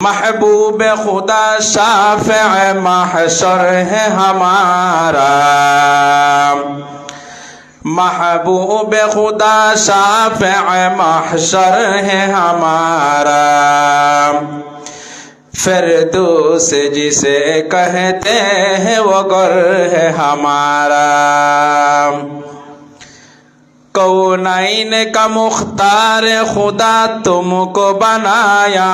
महबूब खुदा शाफ़िअ महशर है हमारा, महबूब खुदा शाफ़िअ महशर है हमारा। फिरदौस जिसे कहते हैं वो घर है हमारा। कौनैन का मुख्तार खुदा तुमको बनाया,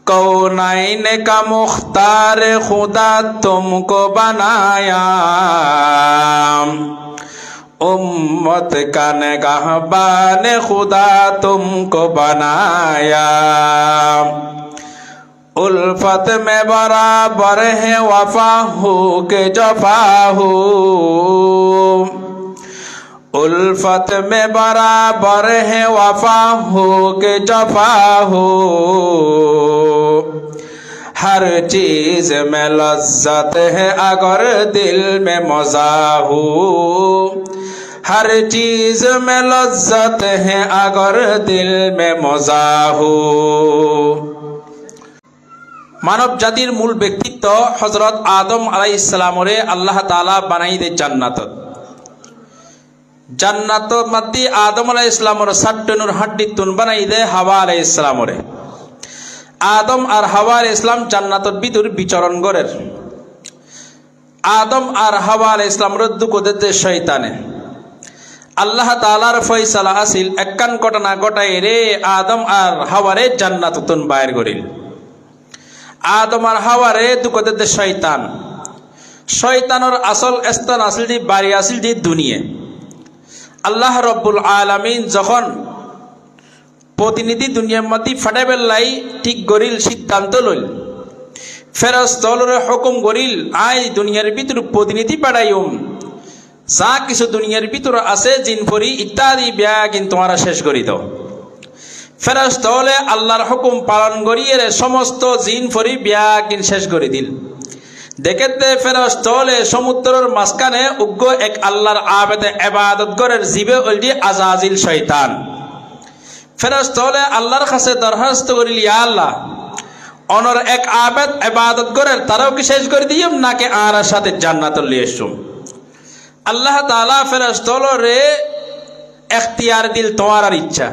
कौनैन का मुख्तार खुदा तुमको बनाया। उम्मत का निगहबान खुदा तुमको बनाया। उल्फत में बराबर है वफा हो के जफा हो, उल्फत में बराबर है वफा हो के जफा हो। हर चीज में लज्जत है अगर दिल में मज़ा हो, हर चीज में लज्जत है अगर दिल में मज़ा हो। मानव जातिर मूल व्यक्तित्व हजरत आदम आलाइहिस सालामरे अल्लाह ताला बनाई दे জান্নাত। জান্নাতর মধ্যে আদম আলাইহিস সালামর সাতটনুর হাড্ডি তুন বানাই দে হাওয়া আলাইহিস সালামরে। আদম আর হাওয়া আলাইহিস সালাম জান্নাতর ভিতর বিচরণ করেন। আদম আর হাওয়া আলাইহিস সালামর দুকোদে দে শয়তানে। আল্লাহ তাআলার ফয়সালা আসিল একখান ঘটনা ঘটায় রে আদম আর হাওয়ারে জান্নাত তুন বাইর করিল। आदम और हवारे दुखते दे शैतान, शैतानर असल स्थान आसिल दी बारी आसिल दी दुनिया। अल्लाह रब्बुल आलमीन जखन प्रतिनिधि दुनिया मध्य फाटे बेल्लाई ठीक गरिल सिद्धांत लइल, फेरेस्तालरे हुकुम गरिल आय दुनियार भितर प्रतिनिधि पाठाइम, जा किछु दुनियार भितर आछे जिनपरि इत्यादि ब्यागिन तोमारा शेष करि दाओ। फेरेस्ताले आल्लाहर हुकुम पालन करिए समस्त जिन फरी ब्यागिन शेष कर दिल। देखते फेरेस्ताले समुद्रेर माझखाने उग्र एक आल्लाहर आबेदे इबादत करेर जीवे ओल्डी आजाजिल शैतान। फेरेस्ताले आल्लाहर काछे दरखास्त करिल, या आल्लाह अनर एक आबेद इबादत करेर ताराओ कि शेष कर दियम नाकि आर साथे জান্নাতে लिये एसुम। आल्लाह ताआला फेरेस्तालरे इख्तियार दिल तोमार इच्छा।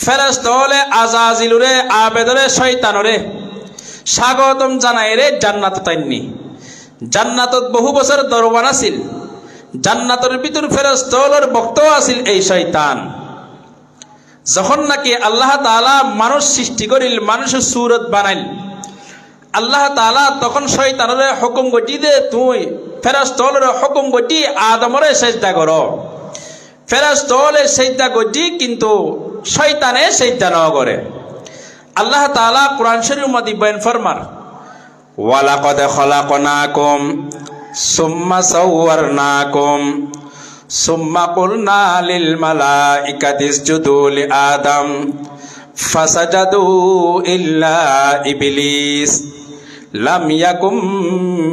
फेरेस्ताले आजाजिलुरे आबेदरे शैतानरे स्वागतम जानाय रे জান্নাত ताइननि। জান্নাতত বহু বছর দরবান আছিল, জান্নাতের ভিতর ফেরেশতাদের ভক্ত আছিল এই শয়তান। যখন নাকি আল্লাহ তাআলা মানুষ সৃষ্টি করিল, মানুষের সুরত বানাইল, আল্লাহ তাআলা তখন শয়তানরে হুকুম গটি দে তুই ফেরেশতাদের হুকুম গটি আদমরে সিজদা করো। ফেরেশতালে সিজদা গটি কিন্তু শয়তানে সিজদা না করে। আল্লাহ তাআলা কুরআন শরীফের মধ্যে বয়ান ফরমান, ওয়ালাকাদ খলাকনাকুম সুম্মা সাওয়ারনাকুম সুম্মা কুলনা লিল মালাইকাতি ইসজুদু লি আদম ফাসাজাদু ইল্লা ইবলিস লাম ইয়াকুম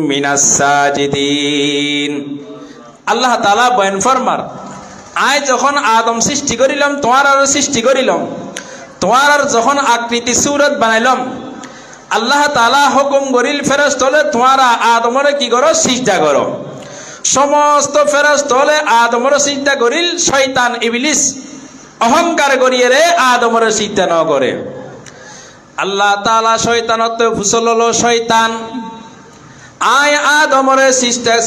মিনাস সাজিদিন। আল্লাহ তাআলা বয়ান ফরমান, আয় যখন আদম সৃষ্টি করিলাম তোমার আর সৃষ্টি করিলাম, তোমার আর যখন আকৃতি সুরত বানাইলাম, আল্লাহ তাআলা হুকুম করিল ফেরেশতালে তোমারা আদমরে কি করো, সিজদা করো। সমস্ত ফেরেশতালে আদমরে সিজদা করিল, শয়তান ইবলিস অহংকার করিয়ে রে আদমরে সিজদা না করে। আল্লাহ তাআলা শয়তানতে ফুসলল, শয়তান আয় আদমরে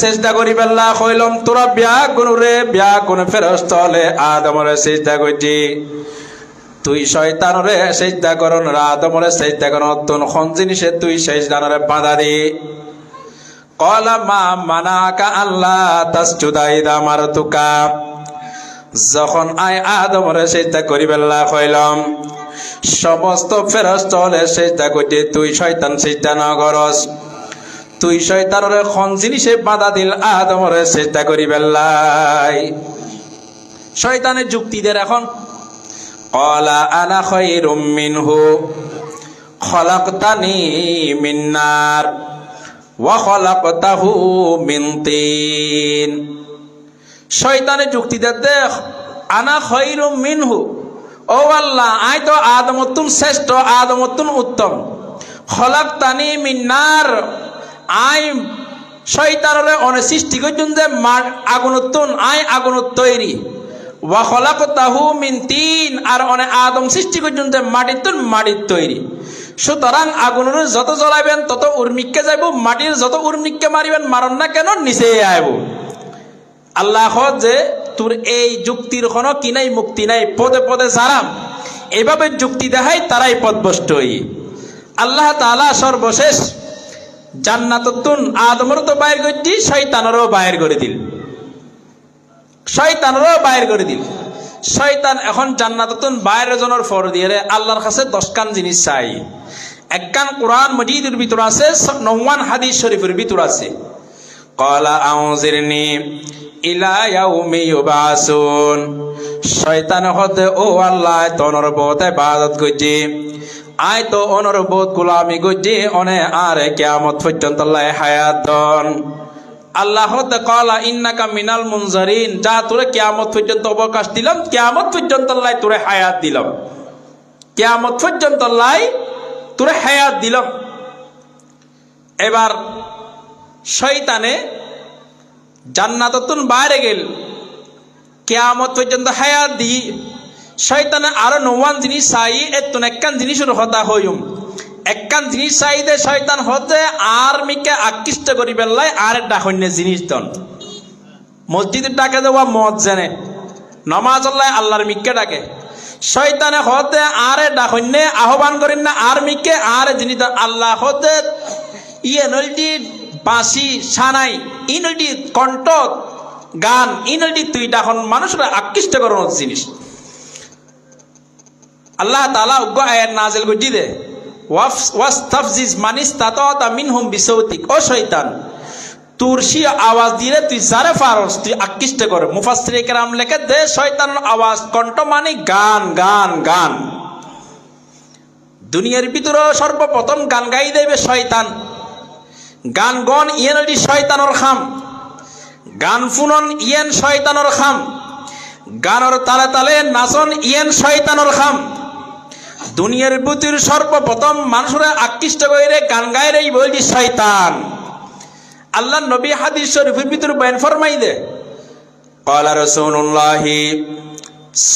সিজদা করি বেল্লা কইলাম তোরা বিয়া গুনুরে বিয়া কোন ফেরেশতালে আদমরে সিজদা কইতি, তুই শয়তানরে সিজদা করন আদমরে সিজদা করন তোন কোন জিনিসে তুই সিজদানরে বাধা দি। ক্বালা মা মানাকা আল্লাহ তাসজুদা ইযা মারতুকা। যখন আয় আদমরে সিজদা করি বেল্লা কইলাম সমস্ত ফেরেশতালে সিজদা কইতি, তুই শয়তান সিজদা না করস, তুই শয়তানরে কোন জিনিসে বাধা দিল আদমরে সিজদা করি বেল্লাই। শয়তানের যুক্তি দের এখন ক্বালা আনা খায়রুম মিনহু খলাকতানি মিন নার ওয়া খলাকতাহু মিন তিন। শয়তানের যুক্তি দেখ, আনা খায়রুম মিনহু, ও আল্লাহ আই তো আদমতুন শ্রেষ্ঠ আদমতুন উত্তম খলাকতানি মিন নার আই শয়তানরে অনে সৃষ্টি করছুন যে আগুনুত্তুন আই আগুনত তৈরি ওয়া খলাকতাহু মিন তিন আর অনে আদম সৃষ্টি করছুন যে মাটিতুন মাটির তৈরি সুতরাং আগুনের যত জ্বলাইবেন তত উর্মিককে যাইব মাটির যত উর্মিককে মারিবেন মারন না কেন নিচে আইব আল্লাহ যে তোর এই যুক্তির কোনো কি নাই মুক্তি নাই পদে পদে যারা এইভাবে যুক্তি দেখাই তারাই পথভ্রষ্ট হই আল্লাহ তাআলা সর্বশেষ জান্নাতুন আদমর তো বাইর করছি শয়তানেরও বাইর করে দিল শয়তান এখন জান্নাতুন বাইরের জনের ফর দিয়ে আল্লাহর কাছে 10 কান জিনিস চাই এক কান কোরআন মজিদের ভিতর আছে 9 হাদিস শরীফের ভিতর আছে ক্বালা আউযিরনি ইলা ইয়াউমি ইউবাসুন শয়তান হতে ও আল্লাহ তোর বহুত ইবাদত করছি আয় তো অনর বহুত গোলামি করছি অনে আর কিয়ামত পর্যন্ত আল্লাহ হায়াত দন আল্লাহ হতে ক্বালা ইন্নাকা মিনাল মুনজারিন যা তোরে কিয়ামত পর্যন্ত অবকাশ দিলাম কিয়ামত পর্যন্ত আল্লাহ তোরে হায়াত দিলাম কিয়ামত পর্যন্ত আল্লাহ তোরে হায়াত দিলাম এবার শয়তানে জান্নাতুন বাইরে গেল কিয়ামত পর্যন্ত হায়াত দি শয়তানে আরো 9 জিনিস চাই এতন একখান জিনিসের হতা হইম একখান জিনিস চাইদে শয়তান হতে আর মিকে আকৃষ্ট করি পেলাই আর ডাকন্য জিনিস দন মসজিদের ডাকে দেওয়া মদ জানে নমাজ আল্লাহর মিকে ডাকে শয়তানে হতে আরে ডাকন্য আহ্বান করেন না আর মিকে আর জিনিস আল্লাহ হতে ইয়ে নলটি বাঁশি সানাই ইনলটি কণ্ঠ গান ইনলটি তুই ডাকন মানুষরা আকৃষ্ট করানোর জিনিস আল্লাহ তাআলা উগ্র আয়াত নাযিল করে দে ওয়াস্তাফজিজ মানিস্তাতা মিনহুম বিসাউতিক ও শয়তান তোর সি আওয়াজ দিলে তুই যারে পারস তুই আকৃষ্ট কর মুফাসসিরে কেরাম লেখে দে শয়তানের আওয়াজ কণ্ঠ মানে গান গান গান দুনিয়ার ভিতরে সর্বপ্রথম গান গাই দেবে শয়তান গান গন ইয়েনটি শয়তানের খাম গান ফুনন ইয়েন শয়তানের খাম গানের তালে তালে নাচন ইয়েন শয়তানের খাম দুনিয়ার ভিতর সর্বপ্রথম মানুষরা আকৃষ্ট করে গান গায় রে বলছি শয়তান আল্লাহ নবী হাদিস শরীফের ভিতর বয়ান ফরমাই দে ক্বালা রাসূলুল্লাহ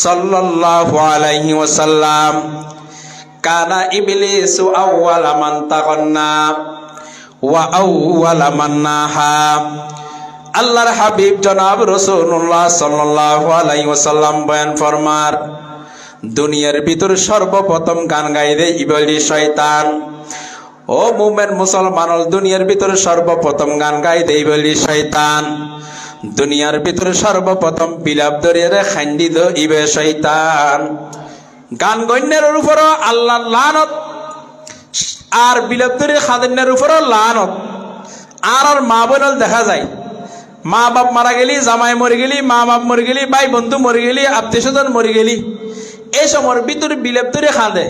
সাল্লাল্লাহু আলাইহি ওয়াসাল্লাম কানা ইবলিসু আউওয়ালা মান তাগান্না ওয়া আউওয়ালা মান নাহা আল্লাহর হাবিব জনাব রাসূলুল্লাহ সাল্লাল্লাহু আলাইহি ওয়াসাল্লাম বয়ান ফরমার দুনিয়ার ভিতর সর্বপ্রথম গান গাইবে ইবলিস শয়তান ও মুমিন মুসলমান দুনিয়ার ভিতর সর্বপ্রথম গান গাইবে ইবলিস শয়তান দুনিয়ার ভিতর সর্বপ্রথম বিলাপ ধরে খান্দি দ ইবে শয়তান গান গণ্যের উপর আল্লাহ লানত আর বিলাপ ধরে খাদিনের উপর লানত আর মা বোনল দেখা যায় মা বাপ মারা গেলি জামাই মরে গেলি মা বাপ মরে গেলি ভাই বন্ধু মরে গেলি আত্মীয় স্বজন মরে গেলি এই সময়ের ভিতর বিলেপ ধরে খাদে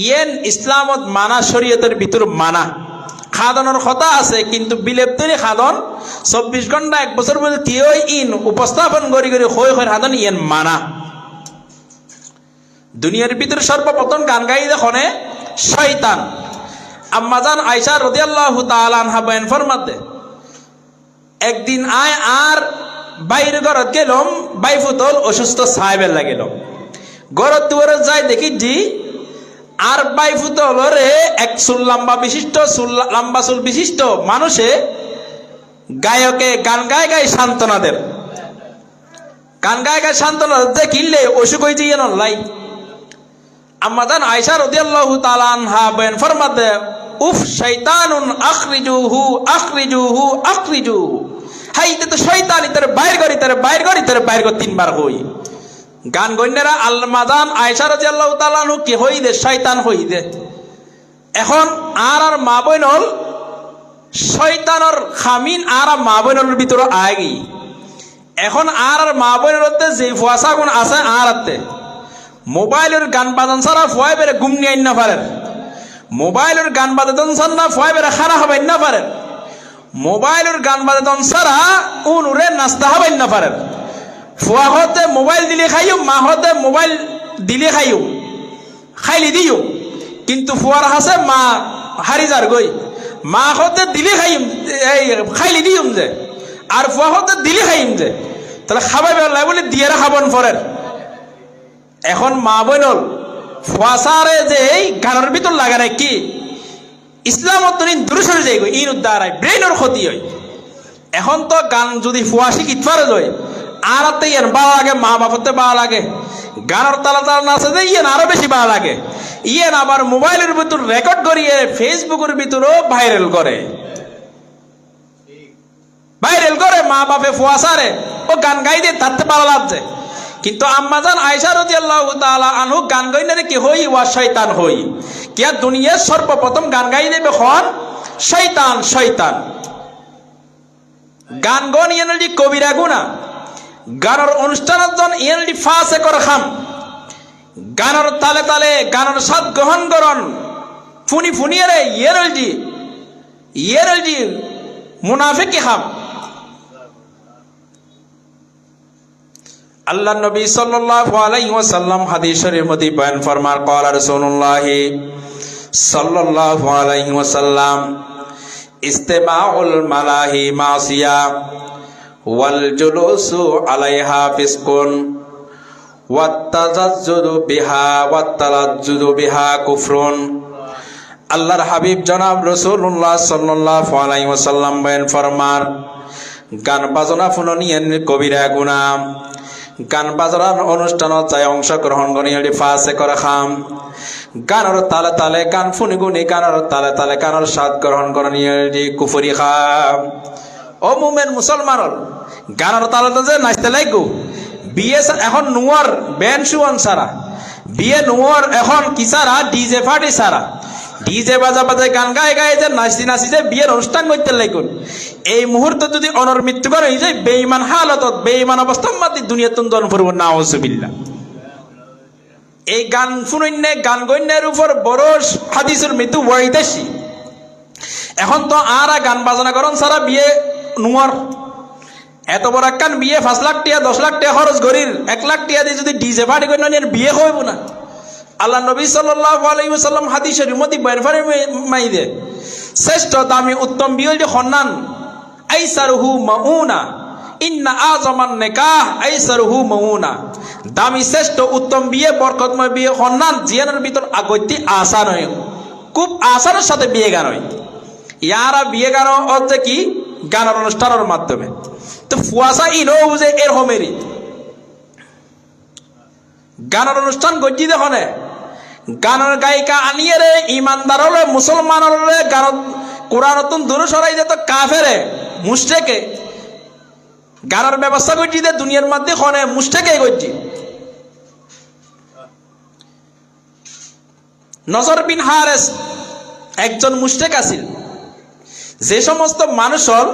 ইয়েন ইসলামত মানা শরীয়তের ভিতর মানা খাদনের কথা আছে কিন্তু বিলেপ ধরে খাদন 24 ঘন্টা 1 বছর বলে তিও ইন উপস্থাপন করি করি হই হই খাদন ইয়েন মানা দুনিয়ার ভিতর সর্বপ্রথম গান গাই দেখনে শয়তান আম্মাজান আয়েশা রাদিয়াল্লাহু তাআলা আনহা বয়ান ফরমাতে একদিন আয় আর বাইরে ঘরত গেলাম বাইফুতল অসুস্থ সাহেবের লাগিল ঘরত দুয়ারে যাই দেখি জি আর বাইফুতলরে এক চুল লম্বা বিশিষ্ট মানুষে গায়কে গান গায় গায় সান্ত্বনা দেন গান গায় গায় সান্ত্বনা দেখিলে অসুখ হয়ে যাই লাই আম্মাজান আয়েশা রাদিয়াল্লাহু তাআলা আনহা বয়ান ফরমাতে উফ শয়তানুন আখরিজুহু আখরিজুহু আখরিজুহু হাইতে তো শয়তান ইতারে বাইর করি 3 বার হই গান গন্যরা আল্লামাজান আয়েশা রাদিয়াল্লাহু তাআলা আনহু কি হই দে শয়তান হই দে এখন আর মা বইনল শয়তানের খামিন আর মা বইনলের ভিতর আগে এখন আর মা বইনলতে যে ফুয়াসা গুণ আছে আরতে মোবাইলের গান বাজান ছাড়া ফুয়াই বেরে ঘুম নিয়ে না পারেন মোবাইলের গান বাজান ছাড়া ফুয়াই বেরে খানা হবেন না পারেন মোবাইলের গান বাজান ছাড়া উনুরে নাস্তা হবেন না পারেন ফুয়া হতে মোবাইল দিলে খাইও মা হতে মোবাইল দিলে খাইলি দিও, কিন্তু ফুয়ার হাসে মা হারি যার গই, মা হতে দিলে খাইলি দিম যে, আর ফুয়া হতে দিলে খাইম যে, তাহলে খাবাই বেলা বলে দিয়ে খাবন পরের। এখন মা বইনল ফুয়াশারে যে এই গানের ভিতর লাগা নাই কি ইসলামত দূরে সরে যাই ইন উদ্ধার ব্রেইনের ক্ষতি হয়। এখন তো গান যদি ফুয়া শিখিত পারে যায় আর ইয়েন ভালো লাগে, মা বাপতে ভালো লাগে, গানের তালা তালা নাচে যে ইয়েন আরো বেশি ভালো লাগে। ইয়েন আবার মোবাইলের ভিতর রেকর্ড করিয়ে ফেসবুকের ভিতরও ভাইরাল করে মা বাপে ফুয়াশারে ও গান গাই দিয়ে তাতে ভালো লাগছে। কিন্তু আম্মাজান আয়েশা রাদিয়াল্লাহু তাআলা আনহু গান গাইনারে কি হই ওয়া শয়তান হই, কিয়া দুনিয়ার সর্বপ্রথম গান গাই দেবে খন শয়তান। গান গন ইয়ানলি কবিরা গুনা, গানের অনুষ্ঠানের জন ইয়ানলি ফাসে কর খাম, গানের তালে তালে গানের স্বাদ গ্রহণ করন ফুনিয়ে রে ইয়েরলজি মুনাফিকি খাম। আল্লাহ নবী সাল্লাল্লাহু আলাইহি ওয়াসাল্লাম হাদিসের মধ্যে বয়ান ফরমার ক্বালা রাসূলুল্লাহ সাল্লাল্লাহু আলাইহি ওয়াসাল্লাম ইস্তিমাউল মালাহি মাসিয়া ওয়াল জুলুসু আলাইহা ফিসকুন ওয়াত তাজাজ্জুদু বিহা ওয়াত তালাজ্জুদু বিহা কুফরুন। আল্লাহর হাবিব জনাব রাসূলুল্লাহ সাল্লাল্লাহু আলাইহি ওয়াসাল্লাম বয়ান ফরমার গান বাজনা ফুননিয়েন কবিরা গুনাহ, গান বাজনার অনুষ্ঠানত যাই অংশগ্রহণ করি ফাঁসে করে খাম, গানের তালে তালে গান ফুনি গুনি গানের তালে তালে গানের স্বাদ গ্রহণ করি কুফরি খাম। ও মুমেন মুসলমানের গানের তালে যে নাচতে লাগো বিয়ে এখন নুয়ার ব্যান্ড সুয়ান সারা, বিয়ে নুয়ার এখন কি সারা ডিজে পার্টি সারা, ডিজে বাজা বাজায় গান গায়ে গায়ে যে নাচি যে বিয়ের অনুষ্ঠান করতে লাগুন। এই মুহূর্তে যদি অনর মৃত্যুকর হয়ে যায় বেঈমান হালত বেঈমান অবস্থা মাতি দুনিয়া তুন্দন ফুরব নাউজুবিল্লাহ। এই গান শুনইনে গান গণ্যের উপর বড় হাদিসের মৃত্যু ওয়াইদাসি। এখন তো আর গান বাজনা করন সারা বিয়ে নুয়ার এত বড় একখান বিয়ে 5 লাখ টাকা 10 লাখ টাকা খরচ করির 1 লাখ টাকা দিয়ে যদি ডিজে পার্টি করে নিয়ে বিয়ে হইব না। আল্লাহ নবী সাল্লাল্লাহু আলাইহি ওয়াসাল্লাম হাদিসের মধ্যে বয়ান মাইদে শ্রেষ্ঠ দামি উত্তম বিয়ে যে খন্নান আইসারুহু মাউনা ইন্না আযমান নিকাহ আইসারুহু মাউনা। দামি শ্রেষ্ঠ উত্তম বিয়ে বরকতময় বিয়ে খন্নান জিয়ানের ভিতর আগতি আসান হয়, খুব আসানের সাথে বিয়ে গান হয়। ইয়ারা বিয়ে গান হচ্ছে কি গানের অনুষ্ঠানের মাধ্যমে। তো ফুয়াশা ইনো বুঝে এর হোমেরি গানের অনুষ্ঠান গজ্জি দেখনে গানের গায়িকা আনিয়ে রে ইমানদারলে মুসলমানলে গান কোরআন নতুন দূরে সরাই যেত কাফেরে মুশরিকে গানের ব্যবস্থা গজ্জি দে দুনিয়ার মধ্যে খনে মুশরিকে গজ্জি। নজর বিন হারেস একজন মুশরিক আছিল, যে সমস্ত মানুষের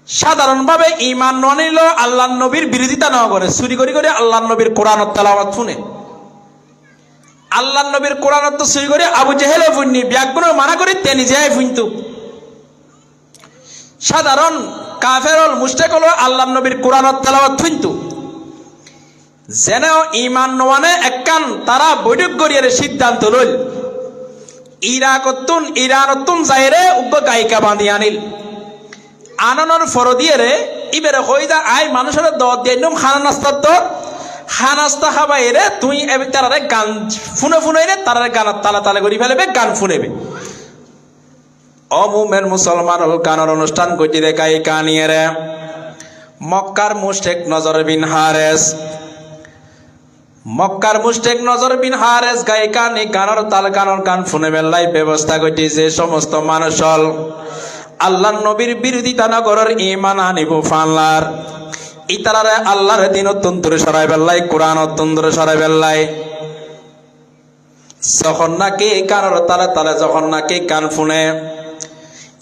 সাধারণভাবে ইমান ননিল আল্লাহ নবীর বিরোধিতা না করে চুরি করে আল্লাহ নবীর কোরআন তেলাওয়াত শুনে, আল্লাহ নবীর কোরআন চুরি করে আবু জেহেলও ফুননি ব্যাগুণ মানা করে তে নিজেই ফুনতু। সাধারণ কাফেরল মুশরিক হলো আল্লাহ নবীর কোরআন তেলাওয়াত শুনতু। যেন ইমান নওয়ানে একখান তারা বৈঠক করিয়ে সিদ্ধান্ত লইল ইরানতুন যাইরে উগ্র গায়িকা বাঁধি আনিল আননের ফর দিয়ে রে ইবেরে হয়ে যা আই মানুষের দর দিয়ে খানা নাস্তার দর খানাস্তা খাবাই রে তুই তারা গান ফুনে রে তারা গান তালা তালে করি ফেলেবে গান ফুনেবে। অমুমের মুসলমান গানের অনুষ্ঠান করতে রে গায়িকা নিয়ে রে মক্কার মুশরিক নজর বিন হারেস, মক্কার মুশরিক নজর বিন হারেস গায়িকা নি গানের তাল গানের গান ফুনে বেলায় ব্যবস্থা করতে যে সমস্ত মানুষ আল্লাহ নবীর বিরোধিতা না করার ইমান আনিব ফানলার ইতারারে আল্লাহর দিন অত্যন্তরে সরাই বেল্লাই কোরআন অত্যন্তরে সরাই বেল্লাই যখন নাকি গানের তালে তালে যখন নাকি গান ফুনে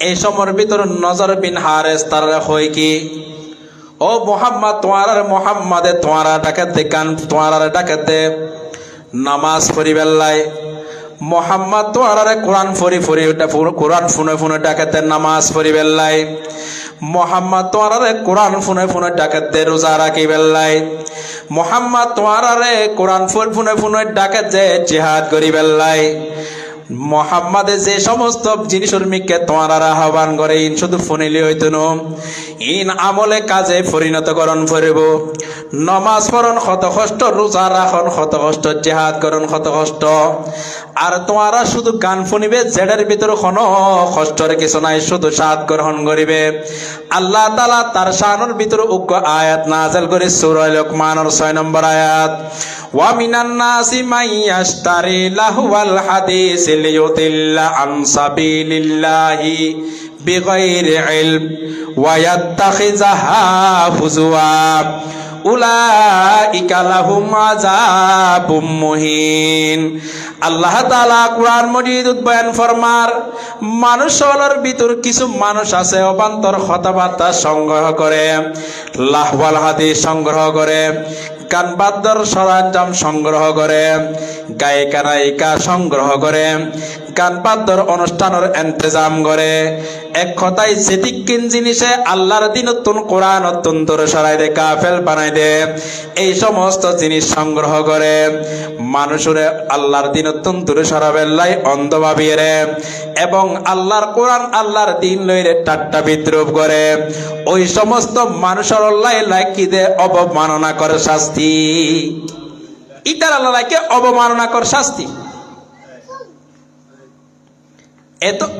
এই সময়ের ভিতর নজর বিন হারেস তারা হয় কি ও মোহাম্মদ মোহাম্মদে তোমারা ডাকাতে গান তোমারা ডাকাতে নামাজ পড়ি বেল্লাই মোহাম্মদ তোয়ারে কোরআন ফরি ওটা কোরআন ফুনে ডাকাতে নামাজ পড়ি বেল্লাই মোহাম্মদ তোমারে কোরআন ফোনে ফোনে ডাকাত দে রোজা রাখি বেল্লাই মোহাম্মদ তোমারে কোরআন ফোনে ফোনে ডাকাত দে জিহাদ করি বেল্লাই মোহাম্মদে যে সমস্ত জিনিসের মিকে তোমার আহ্বান করে ইন শুধু ফোনিলি হইতো না ইন আমলে কাজে পরিণতকরণ করিব নমাজ পড়ন কত কষ্ট রোজা রাখন কত কষ্ট জিহাদ করন কত কষ্ট আর তোমারা শুধু গান শুনিবে জেডের ভিতরে কোনো কষ্টের কিছু নাই শুধু সাদ গ্রহণ করিবে আল্লাহ তাআলা তার শানের ভিতরে উগ্র আয়াত নাযিল করে সূরা লুকমানের 6 নম্বর আয়াত ওয়া মিনান নাসি মাইয়াশতারি লাহওয়াল হাদিস লিয়ুদিল্লা আন সাবিলিল্লাহি বিগাইরি ইলম ওয়া ইয়াত্তাখিযাহা হুজুয়া উলাইকা লাহুম আযাবুম মুহিন আল্লাহ তাআলা কুরআন মজিদত বয়ান ফরমার মানুষের ভিতর কিছু মানুষ আছে অবান্তর কথাবার্তা সংগ্রহ করে লাহওয়াল হাদিস সংগ্রহ করে গান বাদ্যর সরঞ্জাম সংগ্রহ করে গায়িকা নায়িকা সংগ্রহ করে গান বাদ্যর অনুষ্ঠানের ইন্তজাম করে এক কথায় যেদিকিন জিনিসে আল্লাহর দিন নতুন কোরআন নতুন দূরে সরাই দে কাফেল বানাই দে এই সমস্ত জিনিস সংগ্রহ করে মানুষের আল্লাহর দিন নতুন দূরে সরাবেন লাই অন্ধ ভাবিয়ে রে এবং আল্লাহর কোরআন আল্লাহর দিন লইরে টাট্টা বিদ্রুপ করে ওই সমস্ত মানুষের লাই লাইকি দে অবমাননা করে শাস্তি ইটার আল্লাহ লাইকে অবমাননা কর শাস্তি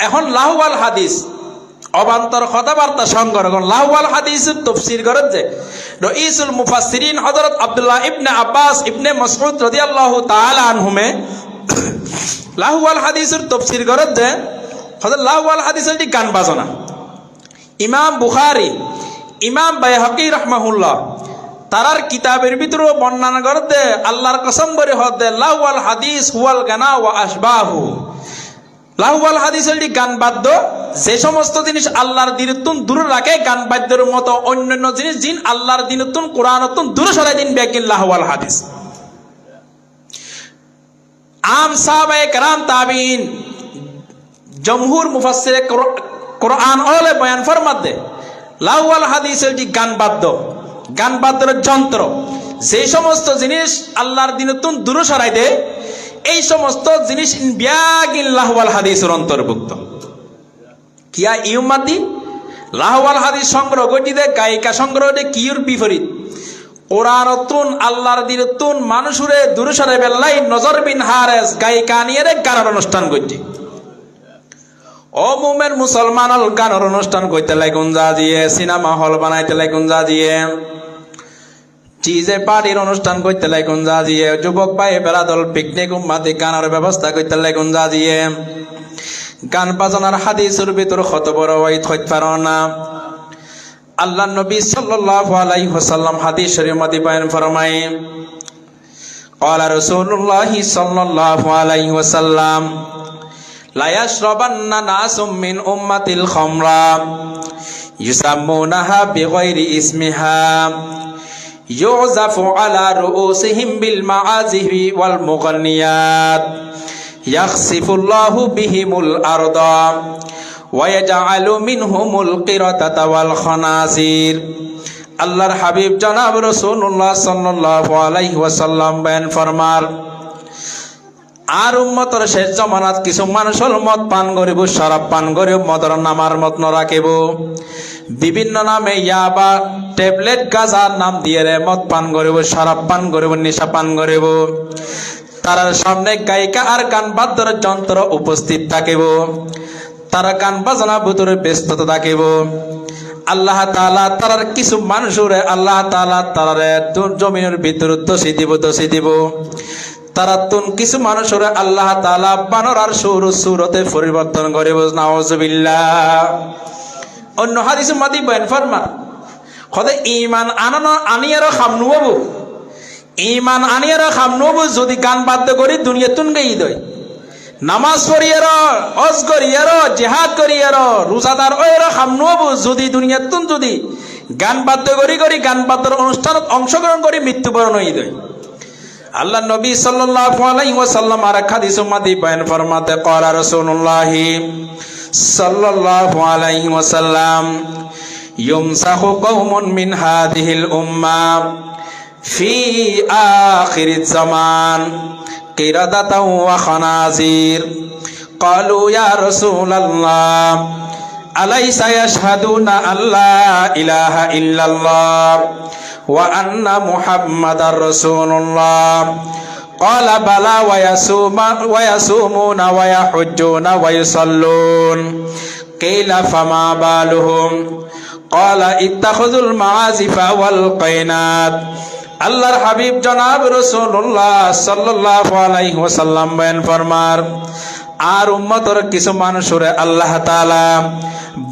এখন লাহওয়াল হাদিস অবান্তর কথাবার্তা সংগ্রহ লাহওয়াল হাদিসের তাফসীর করেন যে রাইসুল মুফাসসিরিন হযরত আব্দুল্লাহ ইবনে আব্বাস ইবনে মাসউদ রাদিয়াল্লাহু তাআলা আনহুমে লাহওয়াল হাদিসের তাফসীর করেন যে হযরত লাহওয়াল হাদিসের গান বাজনা ইমাম বুখারী ইমাম বাইহাকী রাহমাহুল্লাহ তারার কিতাবের ভিতরে বর্ণনা করতে আল্লাহর কসম করে হদে লাহওয়াল হাদিস হুয়াল গানা ওয়া আশবাহু লাহওয়াল হাদিসের গান বাদ্য যে সমস্ত জিনিস আল্লাহর দিনতুন দূরে রাখে গান বাদ্যের মতো অন্যান্য জিনিস জিন আল্লাহর দিনতুন কোরআনতুন দূরে সরাই দিন বেকিন লাহওয়াল হাদিস আম সাহাবায়ে কেরাম তাবিঈন জমহুর মুফাসসিরে কোরআন ওলে বয়ান ফরমাতে লাহওয়াল হাদিসের গান বাদ্যের যন্ত্র যে সমস্ত জিনিস আল্লাহর দিনতুন দূরে সরাই দেয় এই সমস্ত জিনিস বিয়াগিন লাহওয়াল হাদিসের অন্তর্ভুক্ত কিয়া ইউমাতি লাহওয়াল হাদিস সংগ্রহ গঠিতে গায়িকা সংগ্রহ কিউর বিপরীত কোরআনতুন আল্লাহর দিনতুন মানুষুরে দূরে সরাই বেল্লাই নজর বিন হারেস গায়িকা নিয়ে গানের অনুষ্ঠান করছে ও মুমেন মুসলমান গানের অনুষ্ঠান করতে লাগুন যা দিয়ে সিনেমা হল বানাইতে লাগুন যা দিয়ে চিজে পার্টির অনুষ্ঠান করতে লাগুন যা দিয়ে যুবক ভাই বেড়াদল পিকনিক উম্মাদি গানের ব্যবস্থা করতে লাগুন যা দিয়ে গান বাজনার হাদিসের ভিতর কত বড় ওয়াইত হইতে পারো না আল্লাহ নবী সাল্লাল্লাহু আলাইহি ওয়াসাল্লাম হাদিস শরীফ মধ্যে বয়ান ফরমায় قال رسول الله صلى الله عليه وسلم لا يشربن ناس من امتي الخمر يسمونها بغير اسمها يعزف على رؤوسهم بالمعازف والمغنيات يخسف الله بهم الأرض ويجعل منهم القردة والخنازير আল্লাহর হাবিব জনাব রাসূলুল্লাহ সাল্লাল্লাহু আলাইহি ওয়াসাল্লাম বয়ান ফরমার আর উম্মতের শেষ জামানাত কিছু মানুষ মদ পান করিব শরাব পান করিব মদর নামার মত ন রাখিব বিভিন্ন নামে ইয়াবা ট্যাবলেট গাঁজার নাম দিয়ে রে মদ পান করিব শরাব পান করিব নেশা পান করিব তার সামনে গায়িকা আর গান বাদ্যর যন্ত্র উপস্থিত থাকিব তারা গান বাজনা ভিতরে ব্যস্ত থাকিব আল্লাহ তাআলা তার কিছু মানুষরে আল্লাহ তাআলা তার জমিনের ভিতরে দোষী দিব তারা তুন কিছু মানুষরে আল্লাহ তাআলা বানরার সুরতে পরিবর্তন করিব নাউজুবিল্লাহ অন্য হাদিসে মাদি বয়ান ফরমান খদে ঈমান আনিয়ারো খামনুবু ঈমান আনিয়ারো খামনুবু যদি গান বাদ্য করি দুনিয়া তুন গই দই নামাজ পড়িয়ার হজ করিয়ার জিহাদ করিয়ার রোজাদার ওইর খামনুবু যদি দুনিয়া তুন যদি গান বাদ্য করি গান বাদ্যর অনুষ্ঠানত অংশগ্রহণ করি মৃত্যুবরণ হই দই আল্লাহ নবী সাল্লাল্লাহু আলাইহি ওয়াসাল্লাম আর হাদিস মাদি বয়ান ফরমাতে ক্বালা রাসূলুল্লাহ সাল্লাল্লাহু আলাইহি ওয়াসাল্লাম ইউমসাহু কওমুন মিন হাযিহিল উম্মাহ ফি আখিরিজ জামান কিরাদাতাও ওয়া খানাজির ক্বালু ইয়া রাসূলাল্লাহ আলাইসা ইয়াশহাদুনা আল্লা ইলাহা ইল্লাল্লাহ ওয়া আন্না মুহাম্মাদার রাসূলুল্লাহ ক্বালা বালা ওয়া ইয়াসুমুনা ওয়া ইয়াহুজ্জুনা ওয়া ইউসাল্লুন কিলা ফামা বালুহুম ক্বালা ইত্তাখাযুল মাআজিফা ওয়াল কায়নাত। আল্লাহর হাবিব জনাব রাসূলুল্লাহ সাল্লাল্লাহু আলাইহি ওয়াসাল্লাম বয়ান ফরমার, আর উম্মতর কিছু মানুষরে আল্লাহ তাআলা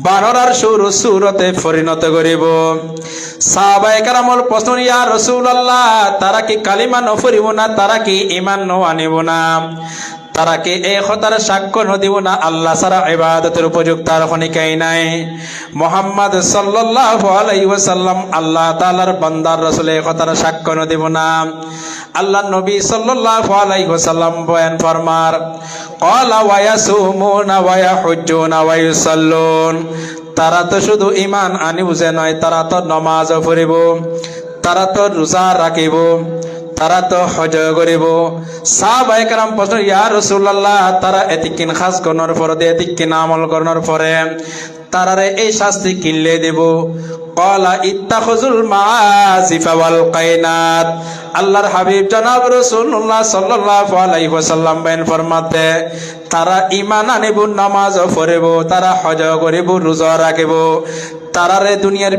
বানরার সুরতে পরিণত করিব। সাহাবায়ে কেরামর প্রশ্ন, ইয়া রাসূলুল্লাহ, তারা কি কালিমা নফরিব না? তারা কি ঈমান আনিব না? তারা কি এই কথার সাক্ষ্য নদিব না আল্লাহ ছাড়া ইবাদতের উপযুক্ত আর কোনই নাই? মুহাম্মদ সাল্লাল্লাহু আলাইহি ওয়াসাল্লাম আল্লাহ তাআলার বান্দার রাসূল, এই কথার সাক্ষ্য নদিব না? আল্লাহ নবী সাল্লাল্লাহু আলাইহি ওয়াসাল্লাম বয়ান ফরমার, ক্বালা ওয়া ইয়াসুমুনা ওয়া ইয়াহুজ্জুনা ওয়া ইউসাল্লুন। তারা তো শুধু ঈমান আনি বুঝে নয়, তারা তো নামাজও পড়িব, তারা তো রোজা রাখিব, তারা তো হজ করিব। সাহাবায়ে কেরাম প্রশ্ন, ইয়া রাসূলুল্লাহ, তারা এতিকিন খাস করার পরে এতিকিন আমল করার পরে তারারে এই শাস্তি কিনলে দেব? ক্বালা ইত্তাখাযুল মাআজিফা ওয়াল কায়নাত। আল্লাহর হাবিব জনাব রাসূলুল্লাহ সাল্লাল্লাহু আলাইহি ওয়াসাল্লাম বয়ান ফরমাতে, তারা ঈমান আনিব, নামাজ পড়িব, তারা হজ করিব, রোজা রাখিব, তারারে দুনিয়ার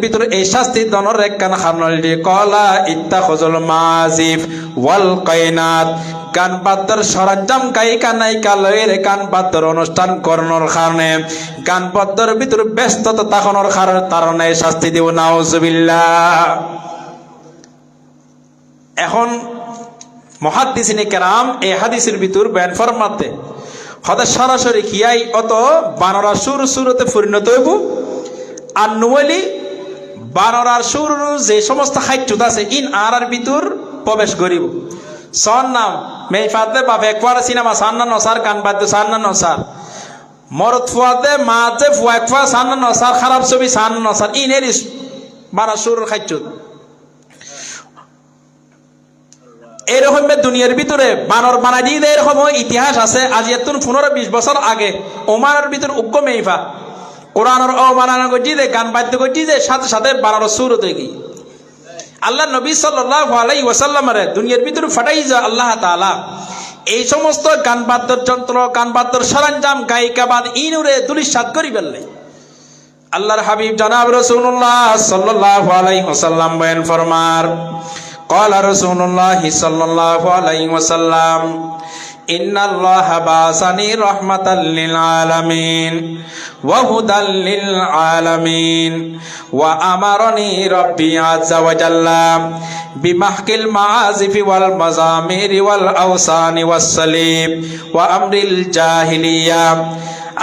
ভিতর এই শাস্তি দনর একখান খানল দি। ক্বালা ইত্তাখাযুল মাআজিফ ওয়াল কায়নাত। গান বাদ্যর সরঞ্জাম গায়িকা নায়িকা লয়ের গান বাদ্যর অনুষ্ঠান করানোর কারণে, গান বাদ্যর ভিতর ব্যস্ততা থাকানোর কারণে শাস্তি দিব। নাউজুবিল্লাহ। এখন মুহাদ্দিসিনে কেরাম এই হাদিসের ভিতর বয়ান ফরমাতে হদা সরাসরি খিয়াই অত বানরা সুরতে পরিণত হইব। আর নুয়ালি বানরার সুর যে সমস্ত খাদ্য আছে ইন আর ভিতর প্রবেশ করিব। সন নাম মেফাতে বাপ একবার সিনেমা সান্না নসার, গান বাদ্য সান্না নসার, মরদ ফুয়াতে মাতে ফুয়া একফা সান্না নসার, খারাপ ছবি সান্না নসার, ইনের বানা সুর খাদ্য। এরকম দুনিয়ার ভিতরে বানর বানাই দিয়ে এরকম ইতিহাস আছে। আজ এতুন 15-20 বছর আগে ওমানের ভিতর উগ্র মেইফা কোরআনের অবমাননা করছি যে, গান বাদ্য করছি যে, সাথে সাথে বানর সুরত হয়ে গিয়ে আল্লাহ নবী সাল্লাল্লাহু আলাইহি ওয়াসাল্লামের দুনিয়ার ভিতর ফাটাই যা আল্লাহ তাআলা এই সমস্ত গান বাদ্যর যন্ত্র, গান বাদ্যর সরঞ্জাম, গায়িকাবাদ ইনুরে দুলিশাত করি ফেললে। আল্লাহর হাবিব জনাব রাসূলুল্লাহ সাল্লাল্লাহু আলাইহি ওয়াসাল্লাম বয়ান ফরমার, ক্বালা রাসূলুল্লাহ সাল্লাল্লাহু আলাইহি ওয়াসাল্লাম, ইন্নাল্লাহা বাসানি রাহমাতাল লিল আলামিন ওয়া হুদাল লিল আলামিন ওয়া আমারানি রাব্বি আযজা ওয়া জাল্লা বিমাহকিল মাআজিফি ওয়াল মাযামিরি ওয়াল আওসানি ওয়াস সালিব ওয়া আমরিল জাহিলিয়া।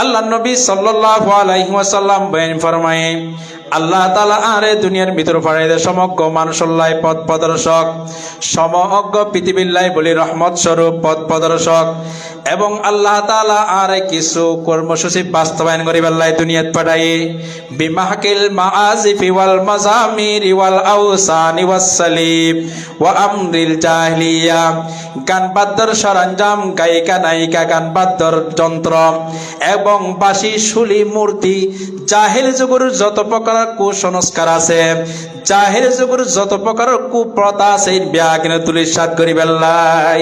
আল্লাহ নবী সাল্লাল্লাহু আলাইহি ওয়াসাল্লাম বয়ান ফরমায়, আল্লাহ তাআলা আরে দুনিয়ার ভিতর ফাড়াইতে সমগ্র মানুষল্লাই পথ প্রদর্শক, সমগ্র পৃথিবীল্লাই বলি রহমত স্বরূপ পথ প্রদর্শক, এবং আল্লাহ তাআলা আরে কিছু কর্মসূচি বাস্তবায়ন করিবাল্লাই দুনিয়াত পাঠাই। বিমাহকিল মাআজিফি ওয়াল মাযামিরি ওয়াল আওসানি ওয়াস সালিব ওয়া আমরিল জাহিলিয়া। গান বাদ্যর সরঞ্জাম, গায়িকা নায়িকা, গান বাদ্যর যন্ত্র এবং বাঁশি, শুলি, মূর্তি, জাহিল যুগের যত প্রকার কুসংস্কার আছে, জাহিল যুগের যত প্রকার কুপ্রথা আছে, বিয়া কিনে তুলিশাত করি বেল্লাই।